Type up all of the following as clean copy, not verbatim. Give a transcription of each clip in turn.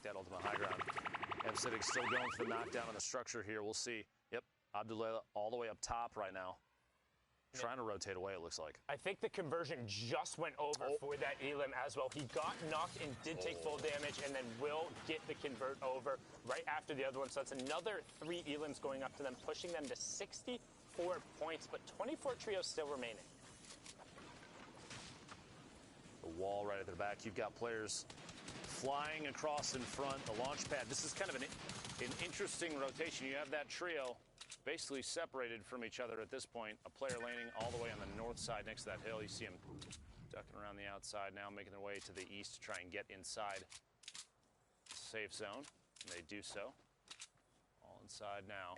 that ultimate high ground. MSitic still going for the knockdown on the structure here. We'll see. Yep, Abdullah all the way up top right now. Trying to rotate away, it looks like. I think the conversion just went over for that Elim as well. He got knocked and did take full damage, and then will get the convert over right after the other one. So that's another 3 Elims going up to them, pushing them to 64 points, but 24 trios still remaining. The wall right at their back. You've got players flying across in front. The launch pad. This is kind of an interesting rotation. You have that trio basically separated from each other at this point. A player landing all the way on the north side next to that hill. You see him ducking around the outside now, making their way to the east to try and get inside the safe zone. And they do so. All inside now.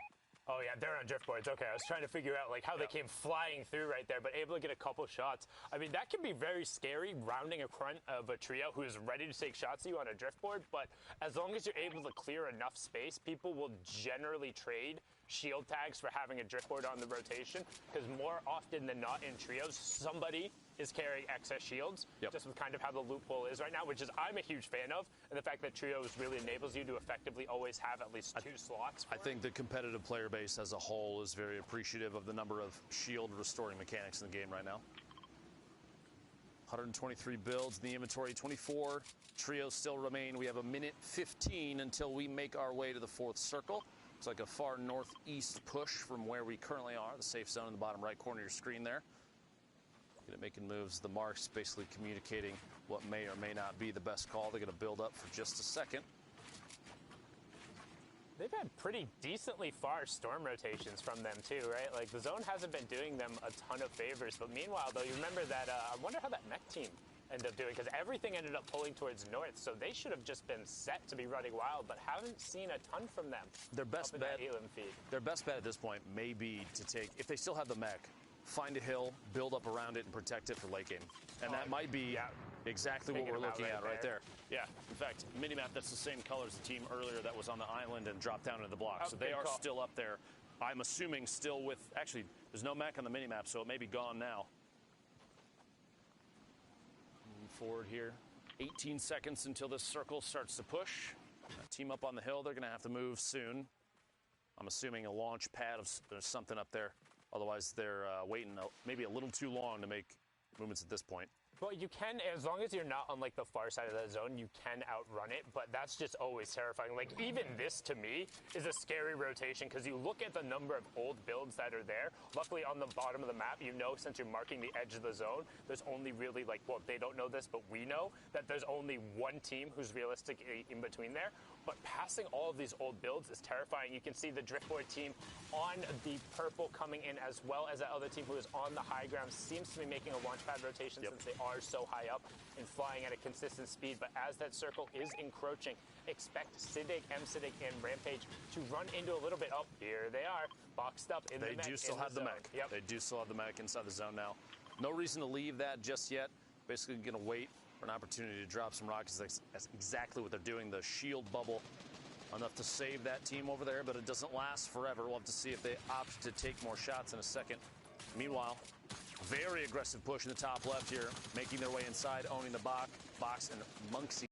Oh, yeah, they're on driftboards. Okay, I was trying to figure out like how they came flying through right there, but able to get a couple shots. I mean, that can be very scary, rounding in front of a trio who is ready to take shots at you on a driftboard, but as long as you're able to clear enough space, people will generally trade shield tags for having a driftboard on the rotation, because more often than not in trios, somebody is carrying excess shields, just with kind of how the loophole is right now, which is I'm a huge fan of, and the fact that trios really enables you to effectively always have at least 2 slots. I think the competitive player base as a whole is very appreciative of the number of shield restoring mechanics in the game right now. 123 builds in the inventory, 24 trios still remain. We have a minute 15 until we make our way to the 4th circle. It's like a far northeast push from where we currently are, the safe zone in the bottom right corner of your screen there. Making moves. The marks basically communicating what may or may not be the best call. They're going to build up for just a second. They've had pretty decently far storm rotations from them too, right? Like the zone hasn't been doing them a ton of favors, but meanwhile though, you remember that, I wonder how that mech team ended up doing, because everything ended up pulling towards north, so they should have just been set to be running wild, but haven't seen a ton from them. Their best bet, Elim feed. Their best bet at this point may be to take, if they still have the mech, find a hill, build up around it, and protect it for late game. And that might be exactly what we're looking at right there. Yeah, in fact, minimap that's the same color as the team earlier that was on the island and dropped down into the block. So they are still up there. I'm assuming still with, actually, there's no mech on the minimap, so it may be gone now. Moving forward here. 18 seconds until this circle starts to push. Team up on the hill, they're going to have to move soon. I'm assuming a launch pad of there's something up there. Otherwise, they're waiting maybe a little too long to make movements at this point. Well, you can, as long as you're not on like the far side of that zone, you can outrun it, but that's just always terrifying. Like even this to me is a scary rotation, because you look at the number of old builds that are there. Luckily on the bottom of the map, you know, since you're marking the edge of the zone, there's only really like, well, they don't know this, but we know that there's only one team who's realistically in between there. But passing all of these old builds is terrifying. You can see the driftboard team on the purple coming in, as well as that other team who is on the high ground seems to be making a launch pad rotation since they are so high up and flying at a consistent speed. But as that circle is encroaching, expect Sidig, MSitic, and Rampage to run into a little bit. Oh, here they are, boxed up in the mech. They do still have the mech. Yep. They do still have the mech inside the zone now. No reason to leave that just yet. Basically going to wait for an opportunity to drop some rockets. That's exactly what they're doing. The shield bubble enough to save that team over there, but it doesn't last forever. We'll have to see if they opt to take more shots in a second. Meanwhile, very aggressive push in the top left here, making their way inside, owning the box, and Monksy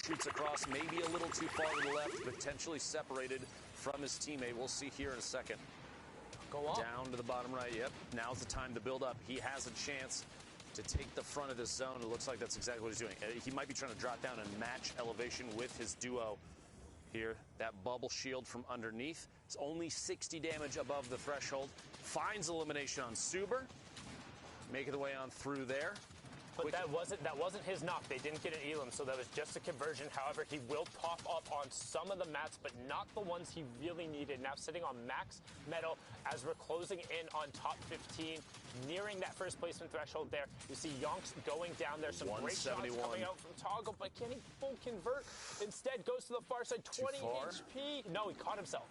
shoots across, maybe a little too far to the left, potentially separated from his teammate. We'll see here in a second. Go on. Down to the bottom right. Yep, now's the time to build up. He has a chance to take the front of this zone. It looks like that's exactly what he's doing. He might be trying to drop down and match elevation with his duo here. That bubble shield from underneath. It's only 60 damage above the threshold. Finds elimination on Suber. Making the way on through there. But that wasn't his knock. They didn't get an Elam, so that was just a conversion. However, he will pop up on some of the mats, but not the ones he really needed. Now sitting on max metal as we're closing in on top 15, nearing that first placement threshold there. You see Yonks going down there. Some great shots coming out from Toggle, but can he full convert? Instead, goes to the far side. 20 HP. No, he caught himself.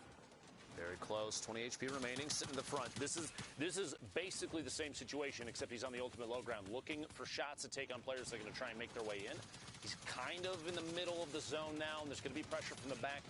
Very close. 20 HP remaining, sitting in the front. This is basically the same situation, except he's on the ultimate low ground, looking for shots to take on players that are going to try and make their way in. He's kind of in the middle of the zone now, and there's going to be pressure from the back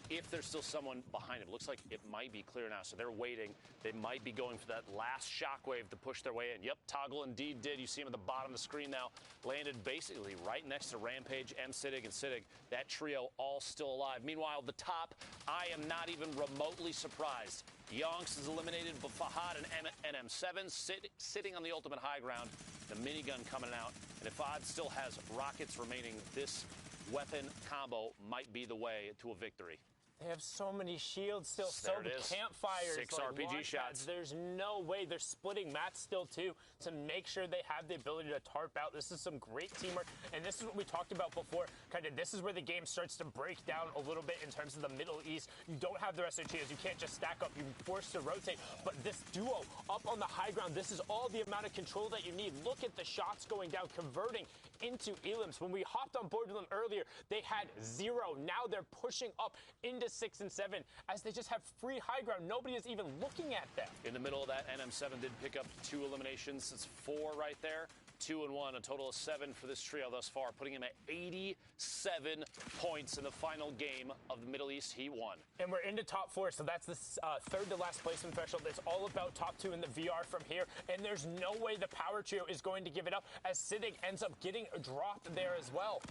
if there's still someone behind him. Looks like it might be clear now, so they're waiting. They might be going for that last shockwave to push their way in. Yep, Toggle indeed did. You see him at the bottom of the screen now. Landed basically right next to Rampage, MSidig, and Sidig. That trio all still alive. Meanwhile, the top, I am not even remotely surprised. Yonks is eliminated, but Fahad and NM7 sitting on the ultimate high ground. The minigun coming out. And if Fahad still has rockets remaining, this weapon combo might be the way to a victory. They have so many shields still, so many campfires, 6 RPG shots. There's no way. They're splitting mats still, too, to make sure they have the ability to tarp out. This is some great teamwork, and this is what we talked about before. Kind of, this is where the game starts to break down a little bit in terms of the Middle East. You don't have the rest of the trios. You can't just stack up. You're forced to rotate. But this duo up on the high ground, this is all the amount of control that you need. Look at the shots going down, converting into Elims. When we hopped on board with them earlier, they had 0. Now they're pushing up into 6 and 7 as they just have free high ground. Nobody is even looking at them. In the middle of that, NM7 did pick up 2 eliminations. It's 4 right there. 2 and 1, a total of 7 for this trio thus far, putting him at 87 points in the final game of the Middle East. He won. And we're into top 4, so that's the third to last placement threshold. It's all about top 2 in the VR from here, and there's no way the power trio is going to give it up as Sidig ends up getting dropped there as well.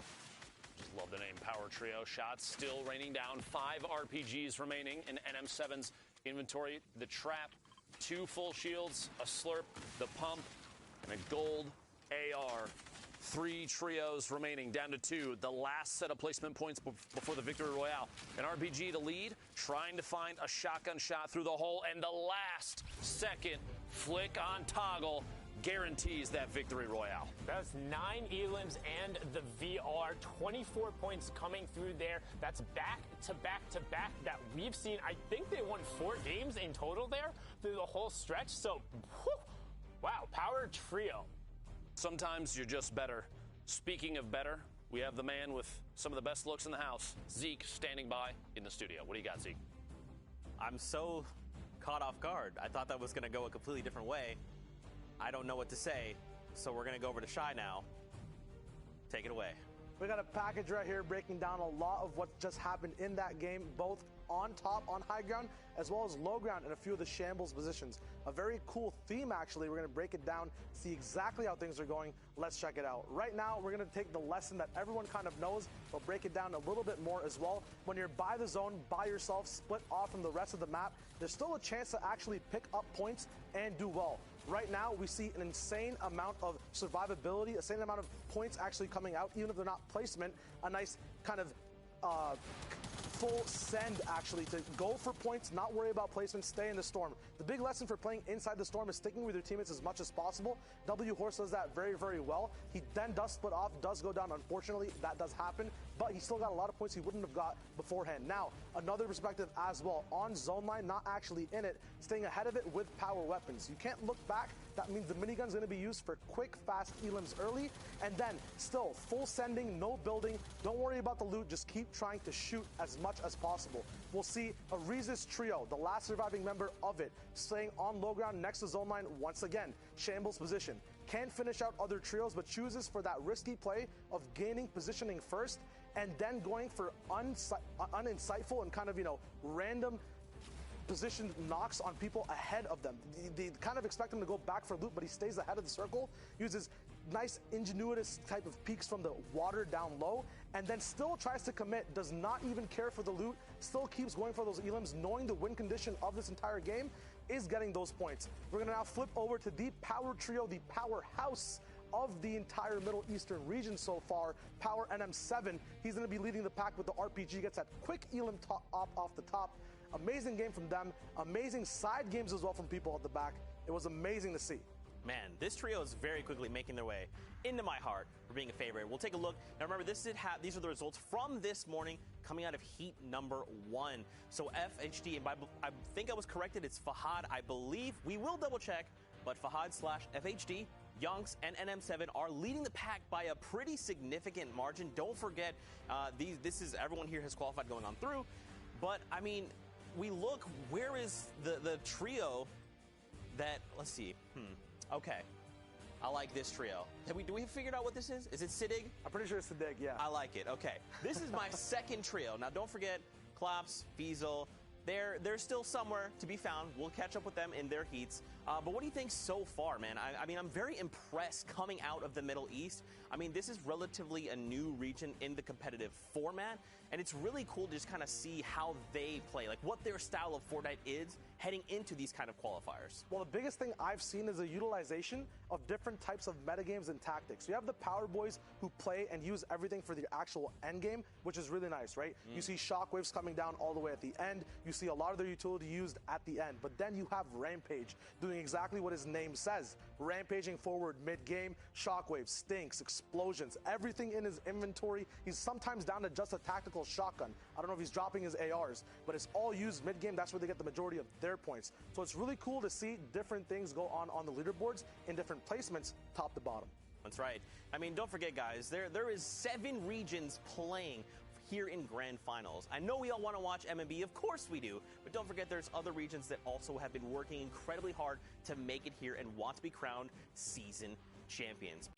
Just love the name Power Trio. Shots still raining down. 5 RPGs remaining in NM7's inventory. The trap, 2 full shields, a slurp, the pump, and a gold AR. 3 trios remaining, down to 2. The last set of placement points before the Victory Royale. An RPG to lead, trying to find a shotgun shot through the hole, and the last second flick on Toggle guarantees that Victory Royale. That's 9 elims and the VR. 24 points coming through there. That's back to back to back that we've seen. I think they won 4 games in total there through the whole stretch. So, whew, wow, Power Trio. Sometimes you're just better. Speaking of better, we have the man with some of the best looks in the house, Zeke, standing by in the studio. What do you got, Zeke? I'm so caught off guard. I thought that was going to go a completely different way. I don't know what to say, so we're going to go over to Shy now. Take it away. We got a package right here breaking down a lot of what just happened in that game, both on top, on high ground, as well as low ground in a few of the shambles positions. A very cool theme, actually. We're going to break it down, see exactly how things are going. Let's check it out. Right now, we're going to take the lesson that everyone kind of knows, but break it down a little bit more as well. When you're by the zone, by yourself, split off from the rest of the map, there's still a chance to actually pick up points and do well. Right now, we see an insane amount of survivability, a insane amount of points actually coming out, even if they're not placement. A nice kind of full send, actually, to go for points, not worry about placement, stay in the storm. The big lesson for playing inside the storm is sticking with your teammates as much as possible. W Horse does that very, very well. He then does split off, does go down. Unfortunately, that does happen, but he still got a lot of points he wouldn't have got beforehand. Now, another perspective as well, on zone line, not actually in it, staying ahead of it with power weapons. You can't look back. That means the minigun's going to be used for quick, fast elims early, and then still full sending, no building. Don't worry about the loot. Just keep trying to shoot as much as possible. We'll see a Reese's trio, the last surviving member of it, staying on low ground next to zone line once again. Shambles position. Can't finish out other trios, but chooses for that risky play of gaining positioning first and then going for uninsightful and kind of, random position knocks on people ahead of them. They kind of expect him to go back for loot, but he stays ahead of the circle, uses nice ingenuitous type of peeks from the water down low, and then still tries to commit, does not even care for the loot, still keeps going for those elims, knowing the win condition of this entire game, is getting those points. We're going to now flip over to the power trio, the powerhouse of the entire Middle Eastern region so far, Power NM7. He's going to be leading the pack with the RPG, gets that quick elim off the top. Amazing game from them, amazing side games as well from people at the back. It was amazing to see. Man, this trio is very quickly making their way into my heart for being a favorite. We'll take a look. Now remember, these are the results from this morning coming out of heat number 1. So FHD, and I think I was corrected, it's Fahad, I believe. We will double check, but Fahad/FHD, Yonks, and NM7 are leading the pack by a pretty significant margin. Don't forget, everyone here has qualified going on through. But, I mean, we look, where is the trio that, let's see, okay. I like this trio. Do we have figured out what this is? Is it Siddig? I'm pretty sure it's Siddig, yeah. I like it, okay. This is my second trio. Now, don't forget, Klops, Fiesel, they're still somewhere to be found. We'll catch up with them in their heats. But what do you think so far, man? I mean, I'm very impressed coming out of the Middle East. I mean, this is relatively a new region in the competitive format, and it's really cool to just kind of see how they play, like what their style of Fortnite is heading into these kind of qualifiers. Well, the biggest thing I've seen is a utilization of different types of metagames and tactics. You have the Power Boys who play and use everything for the actual end game, which is really nice, right? You see Shockwaves coming down all the way at the end. You see a lot of their utility used at the end. But then you have Rampage doing exactly what his name says. Rampaging forward mid-game, Shockwaves, stinks, explosions, everything in his inventory. He's sometimes down to just a tactical shotgun. I don't know if he's dropping his ARs, but it's all used mid-game. That's where they get the majority of their points. So it's really cool to see different things go on the leaderboards in different placements, top to bottom. That's right. I mean, don't forget, guys, there is 7 regions playing here in Grand Finals. I know we all want to watch MMB, of course we do, but don't forget there's other regions that also have been working incredibly hard to make it here and want to be crowned season champions.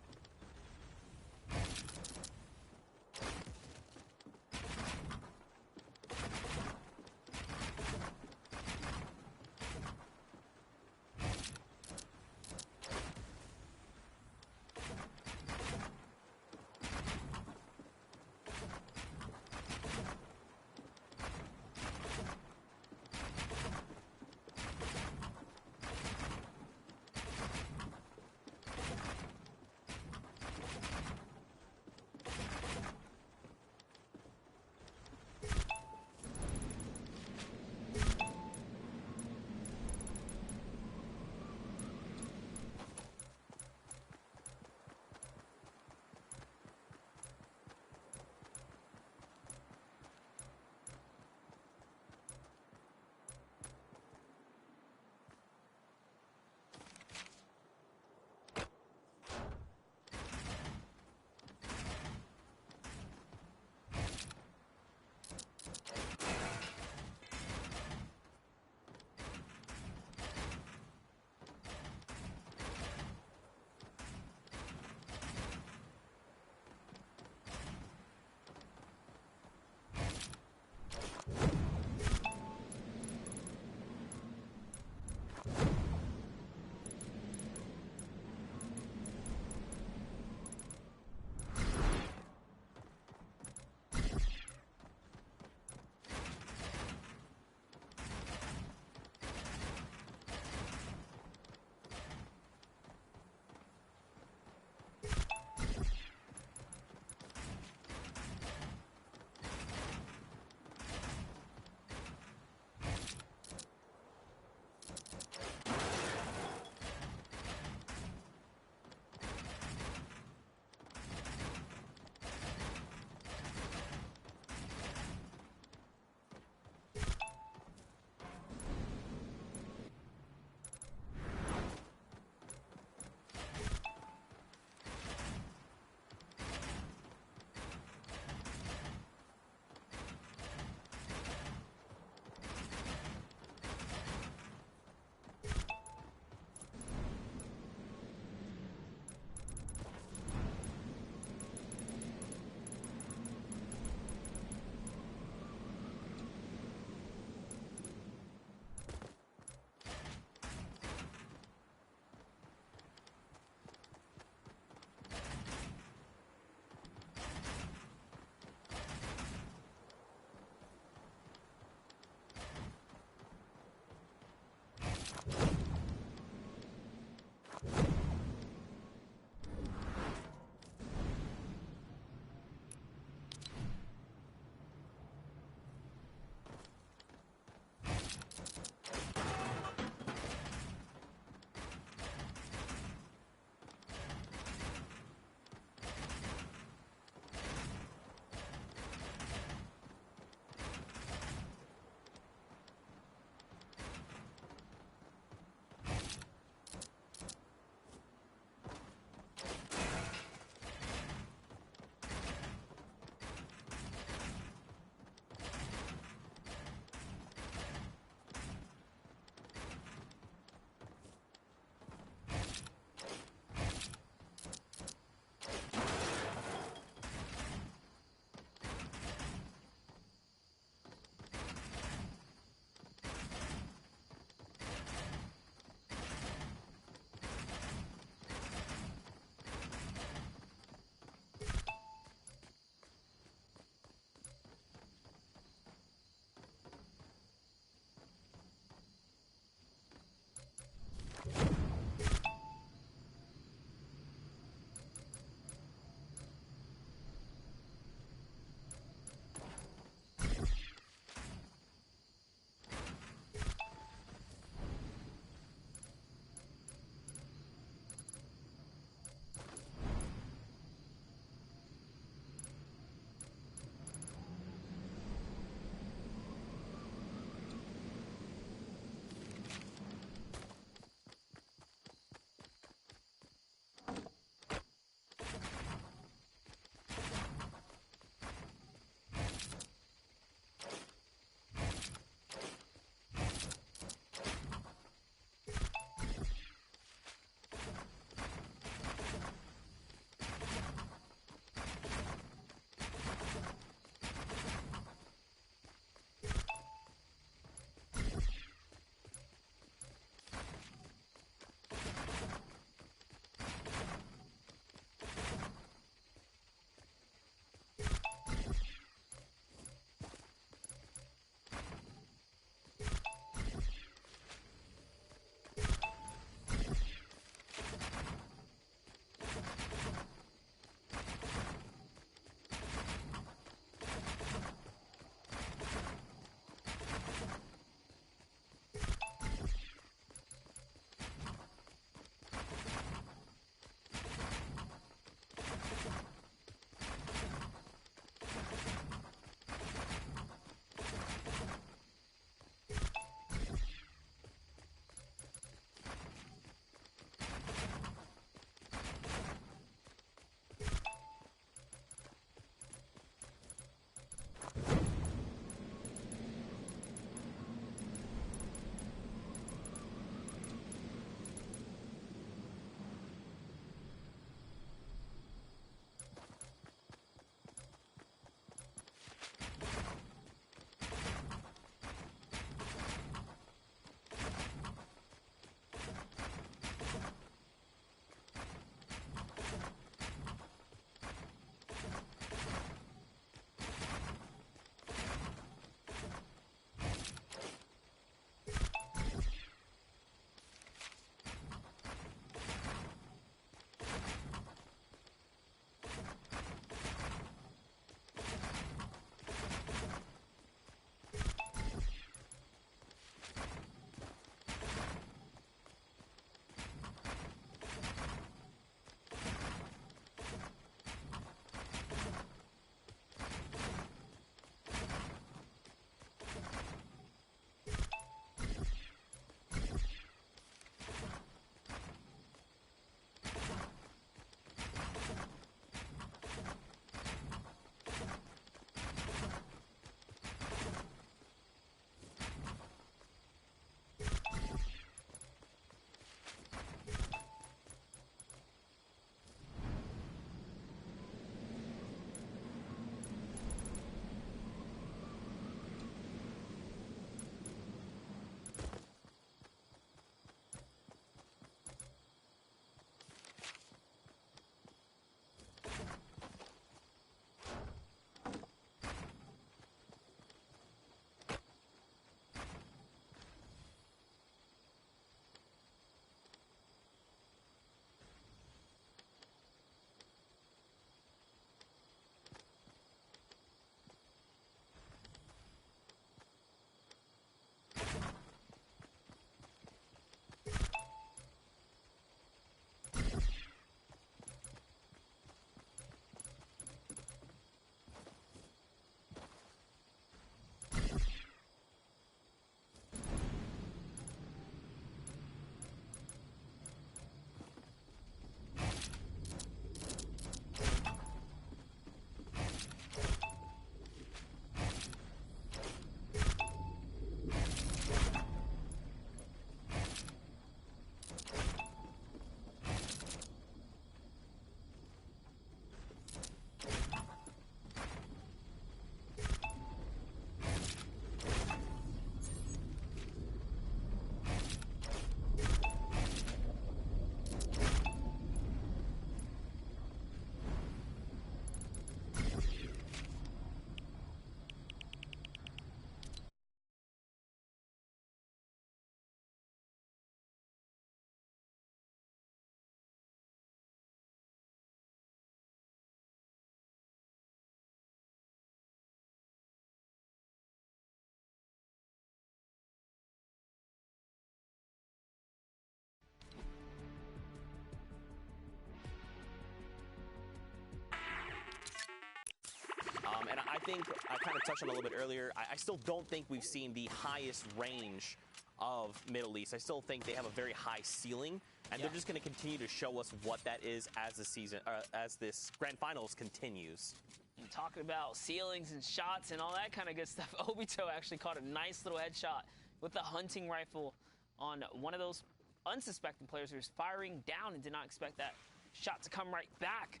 think I kind of touched on it a little bit earlier. I still don't think we've seen the highest range of Middle East. I still think they have a very high ceiling, and they're just going to continue to show us what that is as the season, as this Grand Finals continues. And talking about ceilings and shots and all that kind of good stuff, Obito actually caught a nice little headshot with the hunting rifle on one of those unsuspecting players who was firing down and did not expect that shot to come right back.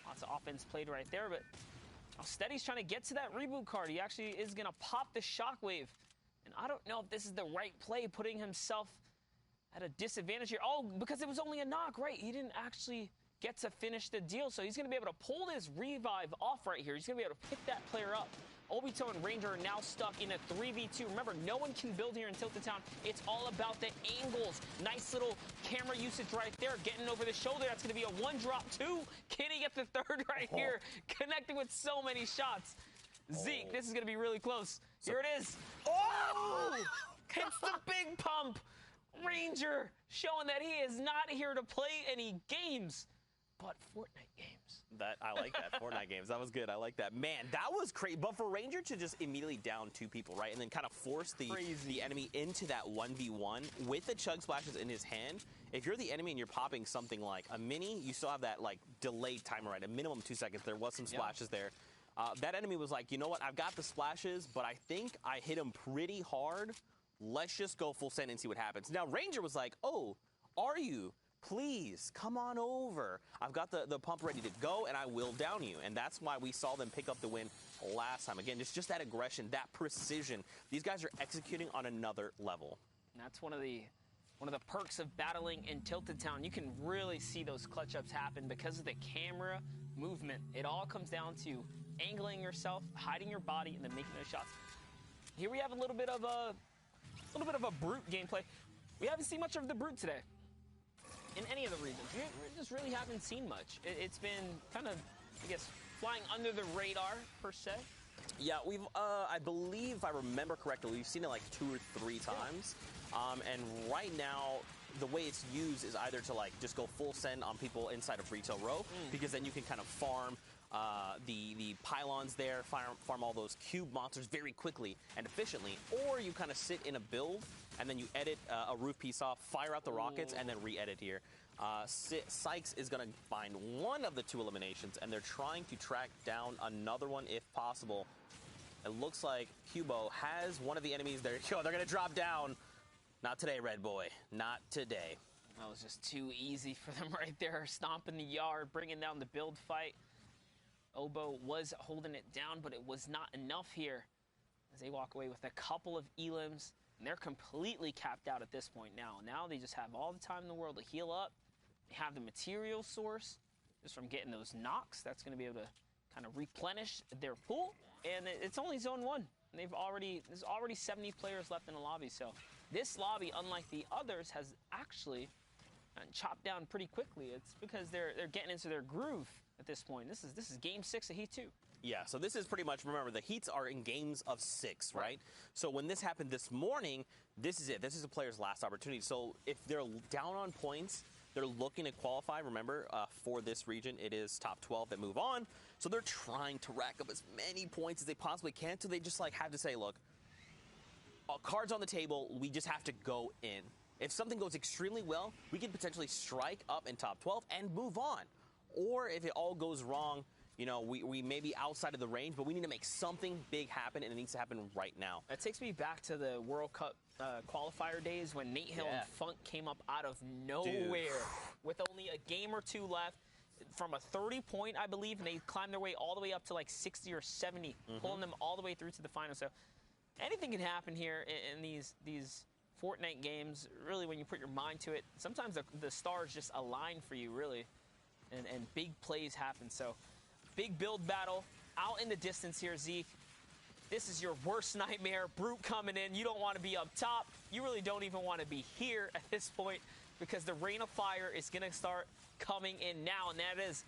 Lots of offense played right there, but Steady's trying to get to that reboot card. He actually is going to pop the shockwave. And I don't know if this is the right play, putting himself at a disadvantage here. Oh, because it was only a knock, right? He didn't actually get to finish the deal, so he's going to be able to pull this revive off right here. He's going to be able to pick that player up. Obito and Ranger are now stuck in a 3v2. Remember, no one can build here in Tilted Town. It's all about the angles. Nice little camera usage right there, getting over the shoulder. That's going to be a one-drop, two. Can he get the third right here? Connecting with so many shots. Zeke, this is going to be really close. Here it is. Oh! Hits the big pump. Ranger showing that he is not here to play any games, but Fortnite games. I like that. Fortnite games. That was good. I like that. Man, that was crazy. But for Ranger to just immediately down two people, right, and then kind of force the enemy into that 1v1 with the chug splashes in his hand, if you're the enemy and you're popping something like a mini, you still have that, like, delayed timer, right? A minimum 2 seconds. There was some splashes there. That enemy was like, you know what? I've got the splashes, but I think I hit him pretty hard. Let's just go full send and see what happens. Now, Ranger was like, oh, are you? Please, come on over. I've got the pump ready to go, and I will down you. And that's why we saw them pick up the win last time. Again, it's just that aggression, that precision. These guys are executing on another level. And that's one of the perks of battling in Tilted Town. You can really see those clutch ups happen because of the camera movement. It all comes down to angling yourself, hiding your body, and then making those shots. Here we have a little bit of a Brute gameplay. We haven't seen much of the Brute today in any of the regions. We just really haven't seen much. It's been kind of, I guess, flying under the radar, per se. Yeah, we've, I believe, if I remember correctly, we've seen it like 2 or 3 times. And right now, the way it's used is either to, like, just go full send on people inside of Retail Row, because then you can kind of farm the pylons there, farm all those cube monsters very quickly and efficiently, or you kind of sit in a build and then you edit a roof piece off, fire out the rockets, and then re-edit here. Sykes is going to find one of the 2 eliminations, and they're trying to track down another one if possible. It looks like Cubo has one of the enemies there. Yo, they're going to drop down. Not today, Red Boy. Not today. That was just too easy for them right there. Stomping the yard, bringing down the build fight. Obo was holding it down, but it was not enough here as they walk away with a couple of elims, and they're completely capped out at this point now. Now they just have all the time in the world to heal up. They have the material source just from getting those knocks. That's going to be able to kind of replenish their pool, and it's only Zone 1. There's already 70 players left in the lobby, so this lobby, unlike the others, has actually chopped down pretty quickly. It's because they're getting into their groove at this point. This is game 6 of Heat 2. Yeah, so this is pretty much, remember, the Heats are in games of 6, right? So when this happened this morning, this is it. This is a player's last opportunity. So if they're down on points, they're looking to qualify. Remember, for this region, it is top 12 that move on. So they're trying to rack up as many points as they possibly can. So they just, like, have to say, look, cards on the table, we just have to go in. If something goes extremely well, we can potentially strike up in top 12 and move on. Or if it all goes wrong, you know, we may be outside of the range, but we need to make something big happen, and it needs to happen right now. It takes me back to the World Cup qualifier days when Nate Hill and Funk came up out of nowhere with only a game or 2 left from a 30-point, I believe, and they climbed their way all the way up to like 60 or 70, pulling them all the way through to the final. So anything can happen here in these Fortnite games, really, when you put your mind to it. Sometimes the stars just align for you, really, and big plays happen. So big build battle out in the distance here, Zeke. This is your worst nightmare. Brute coming in. You don't want to be up top. You really don't even want to be here at this point because the Rain of Fire is going to start coming in now, and that is,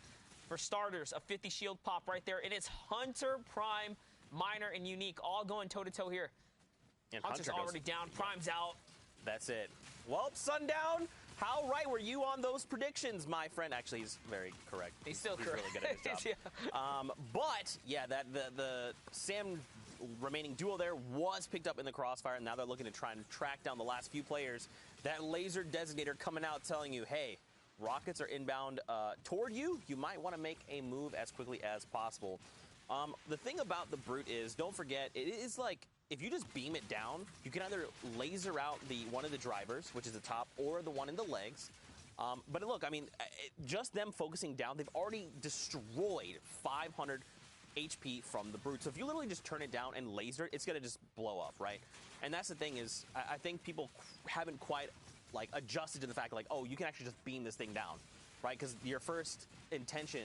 for starters, a 50 shield pop right there, and it's Hunter, Prime, Miner, and Unique all going toe-to-toe here. And Hunter's already down. Prime's out. That's it. Well, Sundown, How right were you on those predictions, my friend? Actually, he's very correct. He's still He's correct. really good at his job. Yeah. But yeah, that the Sam remaining duo there was picked up in the crossfire, and now they're looking to try and track down the last few players. That laser designator coming out telling you, hey, rockets are inbound toward you. You might want to make a move as quickly as possible. The thing about the Brute is, don't forget, it is like, if you just beam it down, you can either laser out one of the drivers, which is the top, or the one in the legs. But look, I mean, just them focusing down, they've already destroyed 500 HP from the Brute. So if you literally just turn it down and laser it, it's going to just blow up, right? And that's the thing is, I think people haven't quite like adjusted to the fact like, oh, you can actually just beam this thing down, right? Because your first intent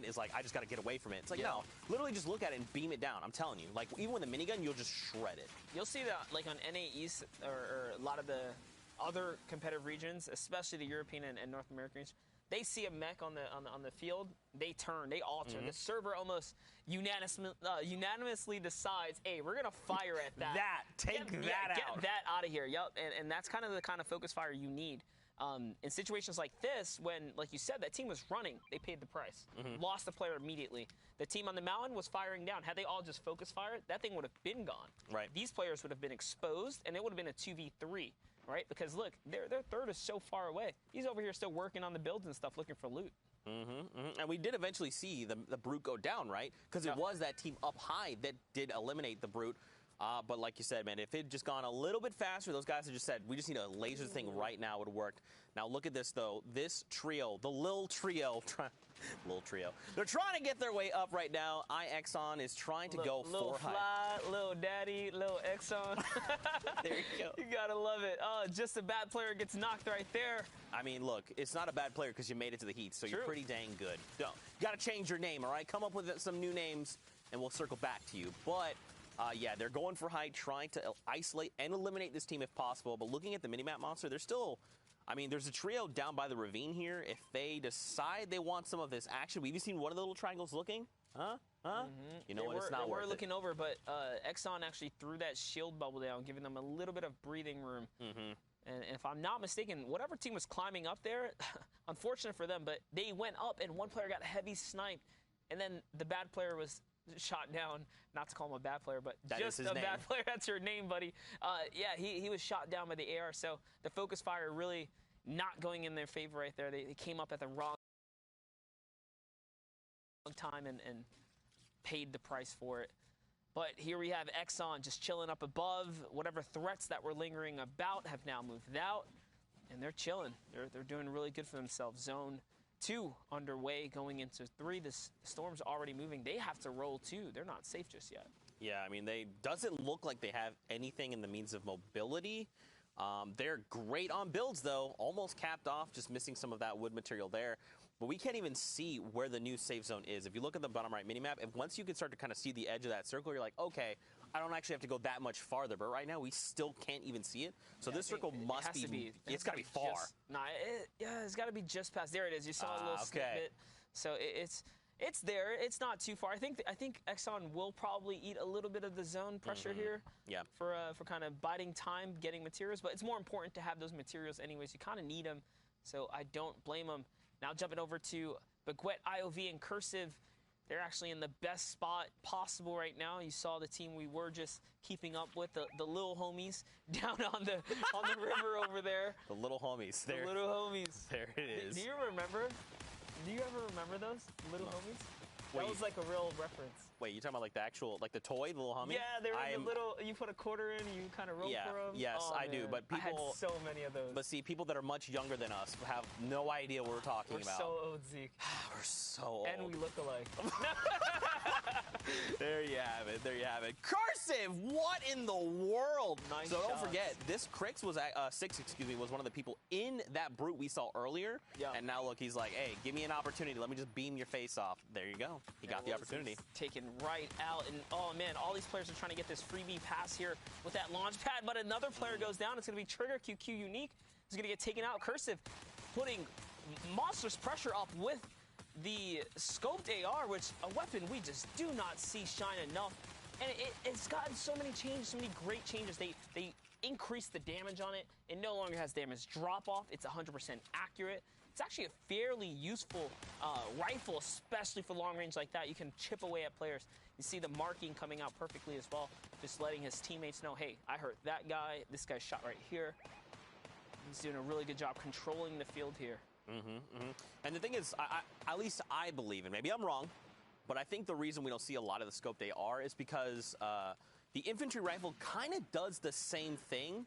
is like, I just got to get away from it. It's like, no, literally just look at it and beam it down. I'm telling you, like even with a minigun, you'll just shred it. You'll see that like on NA East or a lot of the other competitive regions, especially the European and North American regions, they see a mech on the field, they turn, they alter. The server almost unanimously decides, hey, we're gonna fire at that. Take that out. Get that out of here. Yep, and that's kind of the kind of focus fire you need. In situations like this, when, like you said, that team was running, they paid the price. Lost the player immediately. The team on the mountain was firing down. Had they all just focus fired, that thing would have been gone. Right. These players would have been exposed, and it would have been a 2v3. Right? Because look, their third is so far away. He's over here still working on the builds and stuff, looking for loot. And we did eventually see the Brute go down, right? Because it was that team up high that did eliminate the Brute. But like you said, man, if it had just gone a little bit faster, those guys had just said, we just need a laser thing right now, would have worked. Now look at this, though. This trio, the Lil Trio, they're trying to get their way up right now. iXon is trying to go Lil for high. Fly, Lil Daddy, Lil Exxon. There you go. You gotta love it. Just a bad player gets knocked right there. I mean, look, it's not a bad player because you made it to the Heat, so you're True. pretty dang good. You got to change your name, all right? Come up with some new names, and we'll circle back to you. But yeah, they're going for height, trying to isolate and eliminate this team if possible. But looking at the minimap monster, they're still, I mean, there's a trio down by the ravine here. If they decide they want some of this action, we've even seen one of the little triangles looking. You know what? It's not worth it. We're looking over, but Exxon actually threw that shield bubble down, giving them a little bit of breathing room. And if I'm not mistaken, whatever team was climbing up there, unfortunate for them, but they went up and one player got heavy sniped, and then the bad player was shot down. Not to call him a bad player, but that just is his a name. bad player. That's your name, buddy. Yeah, he was shot down by the AR. So the focus fire really not going in their favor right there. They came up at the wrong time and paid the price for it. But here we have Exxon just chilling up above. Whatever threats that were lingering about have now moved out, and they're chilling. They're doing really good for themselves. Zone 2 underway going into 3. The storm's already moving. They have to roll too. They're not safe just yet. Yeah, I mean, they doesn't look like they have anything in the means of mobility. They're great on builds, though. Almost capped off, just missing some of that wood material there. But we can't even see where the new safe zone is. If you look at the bottom right minimap, once you can start to kind of see the edge of that circle, you're like, okay, I don't actually have to go that much farther. But right now, we still can't even see it. So this circle must be, it's got to be far. It's got to be just past. There it is. You saw a little snippet. So it's there. It's not too far. I think Exxon will probably eat a little bit of the zone pressure here. Yeah. For kind of biding time, getting materials. But it's more important to have those materials anyways. You kind of need them. So I don't blame them. Now jumping over to Baguette, IOV, and Cursive. They're actually in the best spot possible right now. You saw the team we were just keeping up with, the little homies down on the river over there. The little homies. The little homies. There it is. Do you remember? Do you ever remember those little homies? That was like a real reference. Wait, you talking about like the actual, like the toy, the little homie? Yeah, they were the little, you put a quarter in and you kind of roll for them. Yes, I do. But people, I had so many of those. But see, people that are much younger than us have no idea what we're talking about. We're so old, Zeke. We're so old. And we look alike. There you have it. There you have it. Cursive, what in the world? Nice so don't shots. forget, this Crix was Six, was one of the people in that Brute we saw earlier. Yeah. And now look, he's like, hey, give me an opportunity. Let me just beam your face off. There you go. He got the opportunity. Taken right out, and oh man, all these players are trying to get this freebie pass here with that launch pad, but another player goes down. It's going to be Trigger QQ Unique. He's going to get taken out. Cursive putting monstrous pressure up with the scoped AR, which a weapon we just do not see shine enough. And it's gotten so many changes, so many great changes. They increase the damage on it. It no longer has damage drop off. It's 100% accurate. It's actually a fairly useful rifle, especially for long range like that. You can chip away at players. You see the marking coming out perfectly as well, just letting his teammates know, hey, I hurt that guy. This guy's shot right here. He's doing a really good job controlling the field here. And the thing is, at least I believe, and maybe I'm wrong, but I think the reason we don't see a lot of the scoped AR is because the infantry rifle kind of does the same thing,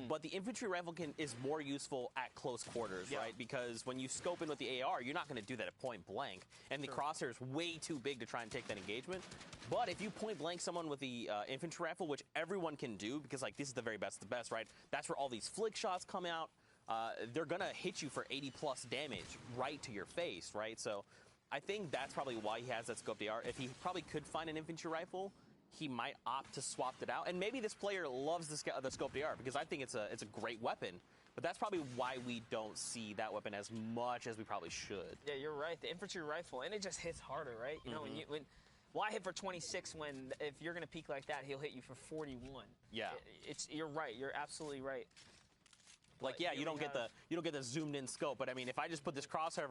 but the infantry rifle is more useful at close quarters, right? Because when you scope in with the AR, you're not going to do that at point blank, and the crosshair is way too big to try and take that engagement. But if you point blank someone with the infantry rifle, which everyone can do, because like this is the very best of the best, right? That's where all these flick shots come out. They're going to hit you for 80+ damage right to your face, right? So I think that's probably why he has that scoped AR. If he probably could find an infantry rifle, he might opt to swap it out. And maybe this player loves the scoped AR because I think it's a great weapon. But that's probably why we don't see that weapon as much as we probably should. Yeah, you're right. The infantry rifle, and it just hits harder, right? You know, why hit for 26 when if you're going to peek like that, he'll hit you for 41? Yeah. You're right. You're absolutely right. Like, yeah, you don't get the zoomed in scope, but I mean, if I just put this crosshair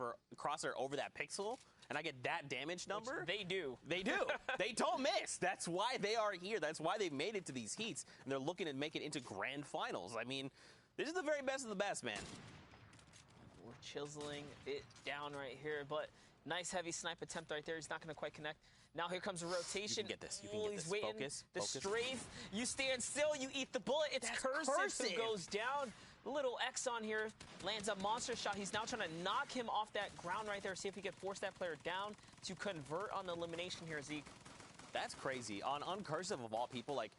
over that pixel and I get that damage number, which they do. They do. They don't miss. That's why they are here. That's why they've made it to these heats, and they're looking to make it into grand finals. I mean, this is the very best of the best, man. We're chiseling it down right here, but nice heavy snipe attempt right there. He's not going to quite connect. Now here comes a rotation. You can get this. You can get he's this. Waiting. Focus. The strafe. You stand still. You eat the bullet. It's Cursive who goes down. Little X on here. Lands a monster shot. He's now trying to knock him off that ground right there. See if he can force that player down to convert on the elimination here, Zeke. That's crazy. On Cursive of all people, like,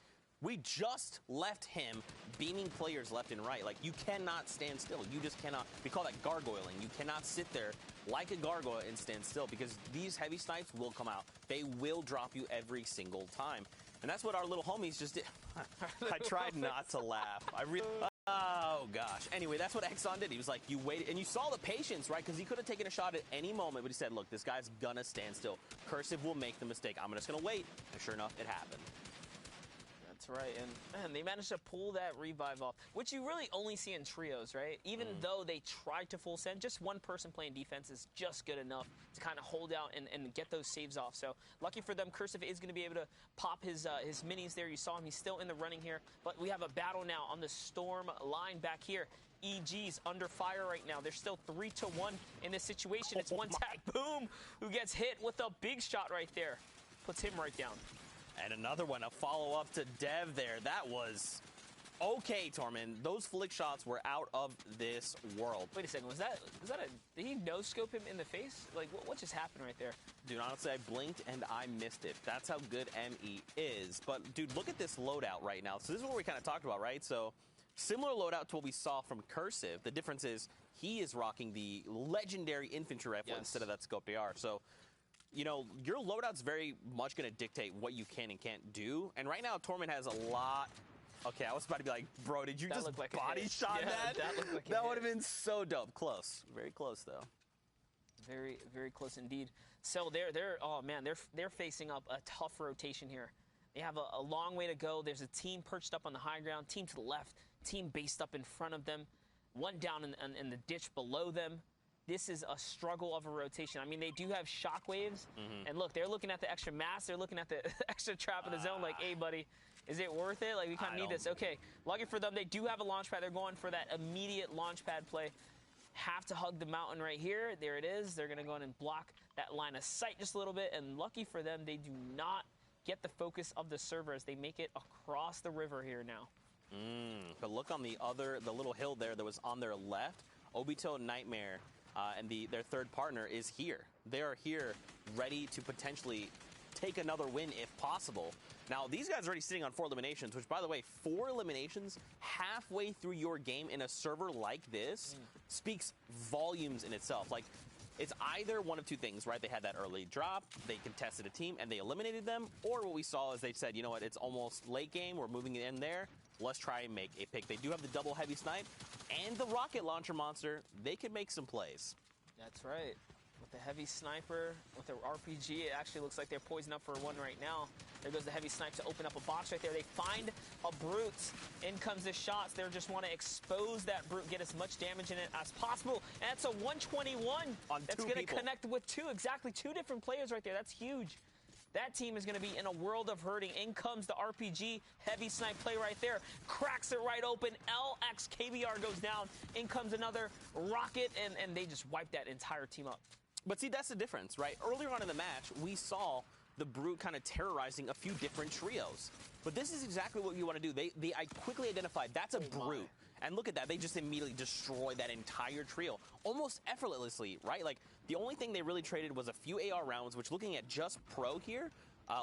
we just left him beaming players left and right. Like, you cannot stand still. You just cannot. We call that gargoyling. You cannot sit there like a gargoyle and stand still because these heavy snipes will come out. They will drop you every single time. And that's what our little homies just did. I tried not to laugh. Oh, gosh. Anyway, that's what Exxon did. He was like, you waited, and you saw the patience, right? Because he could have taken a shot at any moment, but he said, look, this guy's gonna stand still. Cursive will make the mistake. I'm just gonna wait. And sure enough, it happened. That's right, and man, they managed to pull that revive off, which you really only see in trios, right? Even though they tried to full send, just one person playing defense is just good enough to kind of hold out and get those saves off. So lucky for them, Cursive is going to be able to pop his minis there. You saw him; he's still in the running here. But we have a battle now on the Storm line back here. EG's under fire right now. They're still 3-1 in this situation. It's one tap, boom, who gets hit with a big shot right there. Puts him right down. And another one, a follow-up to Dev there. That was okay, Tormund. Those flick shots were out of this world. Wait a second, was that did he no-scope him in the face? Like, what just happened right there? Dude, honestly, I blinked and I missed it. That's how good ME is. But, dude, look at this loadout right now. So this is what we kind of talked about, right? So similar loadout to what we saw from Cursive. The difference is he is rocking the legendary infantry rifle instead of that scoped AR. So, you know, your loadout's very much going to dictate what you can and can't do. And right now, Tormund has a lot. Okay, I was about to be like, bro, did you just like body shot that? That looked like that would have been so dope. Close. Very close, though. Very, very close indeed. So they're facing up a tough rotation here. They have a long way to go. There's a team perched up on the high ground, team to the left, team based up in front of them, one down in the ditch below them. This is a struggle of a rotation. I mean, they do have shockwaves, and look, they're looking at the extra mass. They're looking at the extra trap in the zone like, hey, buddy, is it worth it? Like, we kind of need this. Okay, lucky for them, they do have a launch pad. They're going for that immediate launch pad play. Have to hug the mountain right here. There it is. They're going to go in and block that line of sight just a little bit, and lucky for them, they do not get the focus of the server as they make it across the river here now. But look on the little hill there that was on their left. Obito Nightmare and their third partner is here. They are here ready to potentially take another win if possible. Now, these guys are already sitting on 4 eliminations, which, by the way, 4 eliminations halfway through your game in a server like this speaks volumes in itself. Like, it's either one of two things, right? They had that early drop, they contested a team, and they eliminated them, or what we saw is they said, you know what, it's almost late game, we're moving it in there, let's try and make a pick. They do have the double heavy snipe and the rocket launcher monster. They could make some plays. That's right. With The heavy sniper with the RPG. It actually looks like they're poised up for one right now. There goes the heavy snipe to open up a box right there. They find a brute. In comes the shots. They just want to expose that brute, get as much damage in it as possible. And that's a 121. That's going to connect with two. Exactly, two different players right there. That's huge. That team is going to be in a world of hurting. In comes the RPG. Heavy snipe play right there. Cracks it right open. LX KBR goes down. In comes another rocket, and they just wipe that entire team up. But see, that's the difference, right? Earlier on in the match, we saw the brute kind of terrorizing a few different trios. But this is exactly what you want to do. I quickly identified that's a brute. And look at that. They just immediately destroyed that entire trio almost effortlessly, right? Like, the only thing they really traded was a few AR rounds, which looking at just Pro here,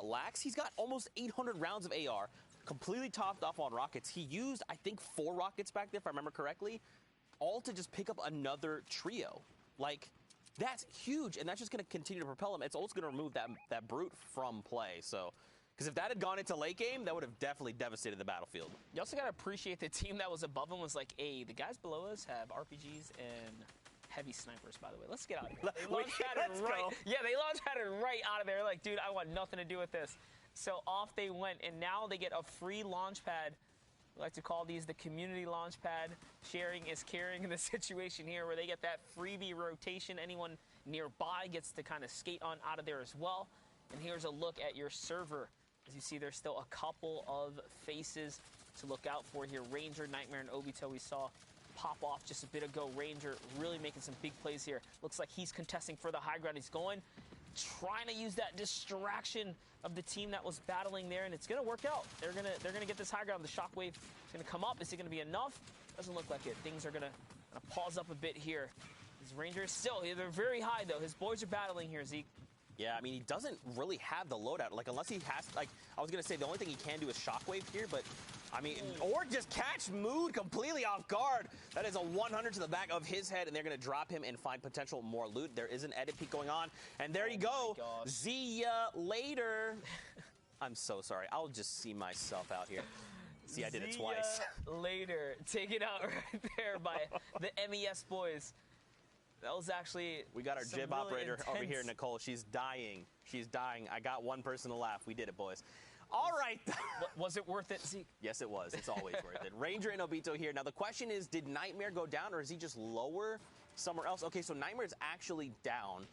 Lax, he's got almost 800 rounds of AR, completely topped off on rockets. He used, I think, 4 rockets back there, if I remember correctly, all to just pick up another trio. Like, that's huge, and that's just going to continue to propel him. It's also going to remove that brute from play. So, because if that had gone into late game, that would have definitely devastated the battlefield. You also got to appreciate the team that was above him was like, hey, the guys below us have RPGs and heavy snipers, by the way. Let's get out of here. They launch pattern right. Yeah, they launch pattern right out of there. Like, dude, I want nothing to do with this. So off they went, and now they get a free launch pad. We like to call these the community launch pad. Sharing is caring in the situation here where they get that freebie rotation. Anyone nearby gets to kind of skate on out of there as well. And here's a look at your server. As you see, there's still a couple of faces to look out for here. Ranger, Nightmare, and Obito we saw pop off just a bit ago. Ranger really making some big plays here. Looks like he's contesting for the high ground. He's going, trying to use that distraction of the team that was battling there, and it's going to work out. They're gonna get this high ground. The shockwave is going to come up. Is it going to be enough? Doesn't look like it. Things are going to pause up a bit here. His Rangers still, they're very high, though. His boys are battling here, Zeke. Yeah, I mean, he doesn't really have the loadout. Like, unless he has, like, I was going to say the only thing he can do is shockwave here, but, I mean, or just catch Mood completely off guard. That is a 100 to the back of his head, and they're going to drop him and find potential more loot. There is an edit peek going on, and there you go. See ya later. I'm so sorry. I'll just see myself out here. See, I did it twice. Later. Take it out right there by the MES boys. That was actually. We got our jib really operator intense. over here, Nicole. She's dying. She's dying. I got one person to laugh. We did it, boys. All right. Was it worth it, Zeke? Yes, it was. It's always worth it. Ranger and Obito here. Now, the question is, did Nightmare go down, or is he just lower somewhere else? Okay, so Nightmare is actually down.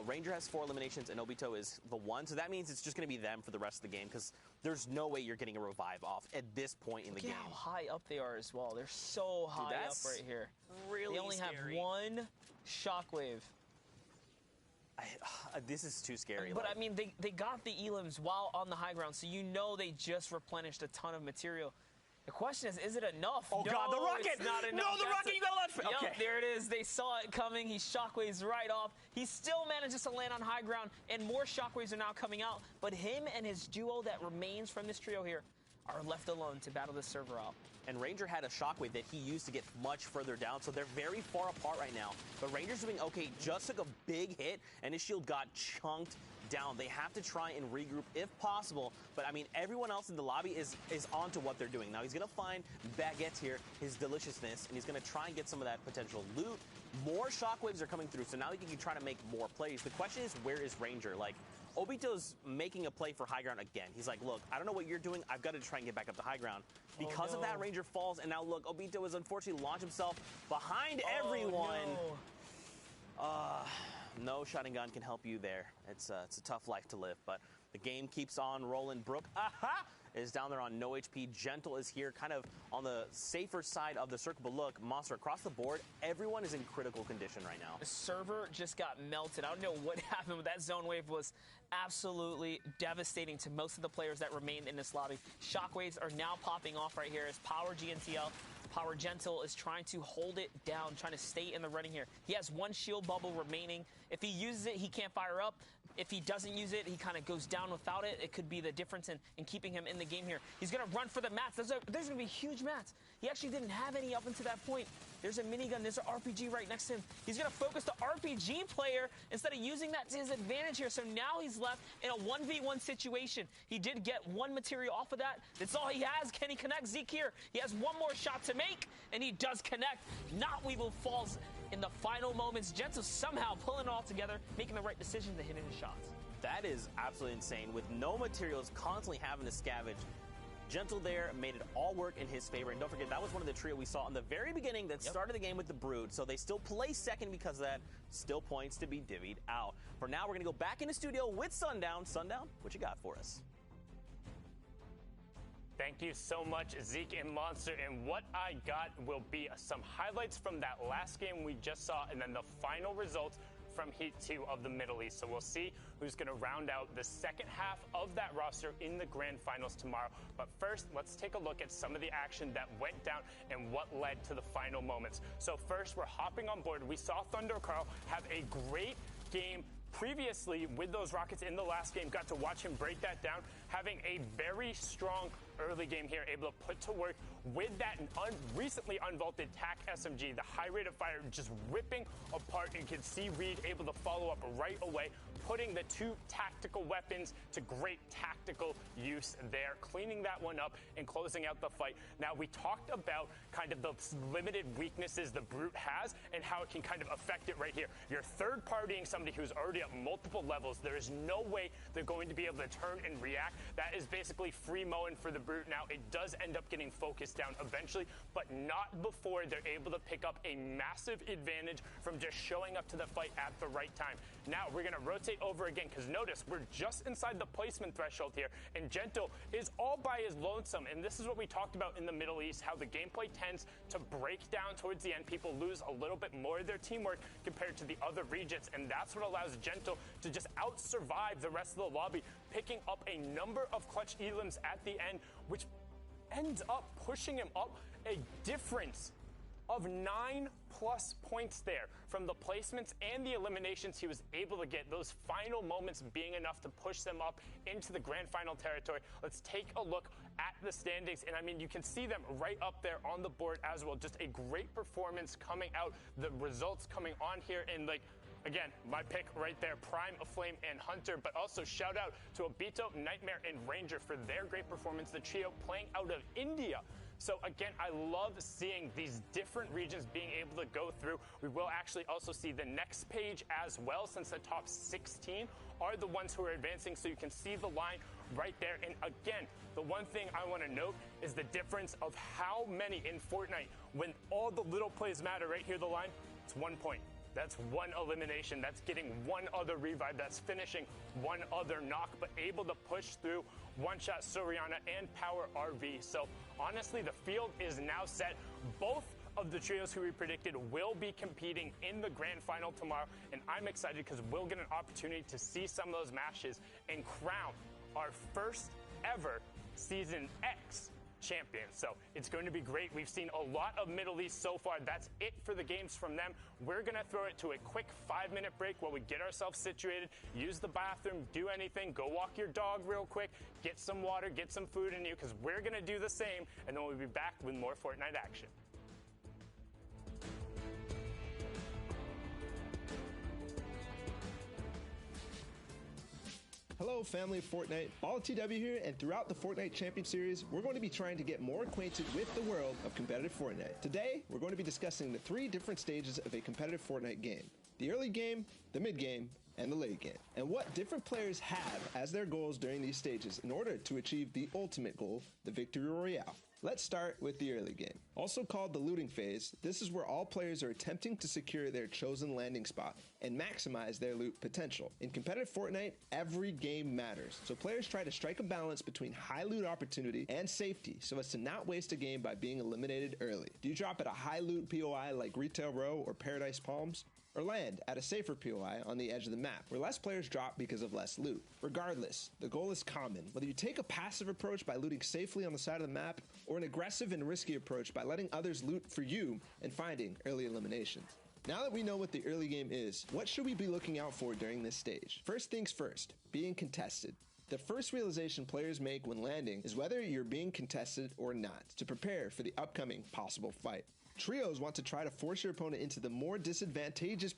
Ranger has 4 eliminations, and Obito is the 1. So that means it's just going to be them for the rest of the game, because there's no way you're getting a revive off at this point in the game. Look how high up they are as well. They're so high up right here. Really They only scary. have 1 shockwave. This is too scary. But, I mean, they got the elims while on the high ground, so you know they just replenished a ton of material. The question is it enough? Oh, no, God, the rocket! It's not enough. No, the rocket, you got to launch. Yep, there it is. They saw it coming. He shockwaves right off. He still manages to land on high ground, and more shockwaves are now coming out. But him and his duo that remains from this trio here are left alone to battle this server out. And Ranger had a shockwave that he used to get much further down, so they're very far apart right now. But Ranger's doing okay, just took a big hit, and his shield got chunked down. They have to try and regroup if possible, but I mean, everyone else in the lobby is onto what they're doing. Now, he's going to find Baguette here, his deliciousness, and he's going to try and get some of that potential loot. More shockwaves are coming through, so now he can try to make more plays. The question is, where is Ranger? Like, Obito's making a play for high ground again. He's like, look, I don't know what you're doing. I've got to try and get back up to high ground. Because of that, Ranger falls, and now look, Obito has unfortunately launched himself behind everyone. No shotting gun can help you there. It's a tough life to live, but the game keeps on rolling. Brook, is down there on no HP. Gentle is here, kind of on the safer side of the circle. But look, Monster, across the board, everyone is in critical condition right now. The server just got melted. I don't know what happened, but that zone wave was absolutely devastating to most of the players that remained in this lobby. Shockwaves are now popping off right here as Power GNTL. Power Gentle is trying to hold it down, trying to stay in the running here. He has 1 shield bubble remaining. If he uses it, he can't fire up. If he doesn't use it, he kind of goes down without it. It could be the difference in keeping him in the game here. He's going to run for the mats. There's going to be huge mats. He actually didn't have any up until that point. There's a minigun. There's an RPG right next to him. He's going to focus the RPG player instead of using that to his advantage here. So now he's left in a 1v1 situation. He did get 1 material off of that. That's all he has. Can he connect? Zeke here. He has 1 more shot to make, and he does connect. Not Weevil falls in the final moments. Gentle somehow pulling it all together, making the right decision to hit in his shots. That is absolutely insane. With no materials, constantly having to scavenge, Gentle there made it all work in his favor. And don't forget, that was one of the trio we saw in the very beginning that started the game with the Brood. So they still play second because of that. Still points to be divvied out. For now, we're going to go back into studio with Sundown. Sundown, what you got for us? Thank you so much, Zeke and Monster. And what I got will be some highlights from that last game we just saw, and then the final results from Heat 2 of the Middle East. So we'll see who's going to round out the second half of that roster in the grand finals tomorrow. But first, let's take a look at some of the action that went down and what led to the final moments. So first, we're hopping on board. We saw Thunder Carl have a great game previously with those Rockets in the last game. Got to watch him break that down, having a very strong early game here, able to put to work with that recently unvaulted TAC SMG, the high rate of fire just ripping apart. You can see Reed able to follow up right away, putting the two tactical weapons to great tactical use there, cleaning that one up and closing out the fight. Now, we talked about kind of the limited weaknesses the Brute has and how it can kind of affect it right here. You're third partying somebody who's already at multiple levels. There is no way they're going to be able to turn and react. That is basically free mowing for the Brute. Now, it does end up getting focused down eventually, but not before they're able to pick up a massive advantage from just showing up to the fight at the right time. Now, we're going to rotate over again, because notice, we're just inside the placement threshold here, and Gentle is all by his lonesome, and this is what we talked about in the Middle East, how the gameplay tends to break down towards the end. People lose a little bit more of their teamwork compared to the other regions, and that's what allows Gentle to just out-survive the rest of the lobby, picking up a number of clutch elims at the end, which ends up pushing him up a difference of 9+ points there from the placements and the eliminations he was able to get, those final moments being enough to push them up into the grand final territory. Let's take a look at the standings, and I mean, you can see them right up there on the board as well. Just a great performance coming out, the results coming on here, and like, again, my pick right there, Prime, Aflame, and Hunter, but also shout out to Obito, Nightmare, and Ranger for their great performance, the trio playing out of India. So again, I love seeing these different regions being able to go through. We will actually also see the next page as well, since the top 16 are the ones who are advancing, so you can see the line right there. And again, the one thing I want to note is the difference of how many in Fortnite, when all the little plays matter. Right here, the line, it's 1 point. That's one elimination. That's getting one other revive. That's finishing one other knock, but able to push through one-shot Soriana and Power RV. So honestly, the field is now set. Both of the trios who we predicted will be competing in the grand final tomorrow, and I'm excited because we'll get an opportunity to see some of those matches and crown our first ever Season X champion. So it's going to be great. We've seen a lot of Middle East so far. That's it for the games from them. We're going to throw it to a quick 5-minute break while we get ourselves situated, use the bathroom, do anything, go walk your dog real quick, get some water, get some food in you, because we're going to do the same, and then we'll be back with more Fortnite action. Hello, family of Fortnite. BallTW here, and throughout the Fortnite Champion Series, we're going to be trying to get more acquainted with the world of competitive Fortnite. Today, we're going to be discussing the 3 different stages of a competitive Fortnite game: the early game, the mid game, and the late game, and what different players have as their goals during these stages in order to achieve the ultimate goal, the Victory Royale. Let's start with the early game. Also called the looting phase, this is where all players are attempting to secure their chosen landing spot and maximize their loot potential. In competitive Fortnite, every game matters, so players try to strike a balance between high loot opportunity and safety so as to not waste a game by being eliminated early. Do you drop at a high loot POI like Retail Row or Paradise Palms? Or land at a safer POI on the edge of the map, where less players drop because of less loot? Regardless, the goal is common. Whether you take a passive approach by looting safely on the side of the map, or an aggressive and risky approach by letting others loot for you and finding early eliminations. Now that we know what the early game is, what should we be looking out for during this stage? First things first, being contested. The first realization players make when landing is whether you're being contested or not, to prepare for the upcoming possible fight. Trios want to try to force your opponent into the more disadvantageous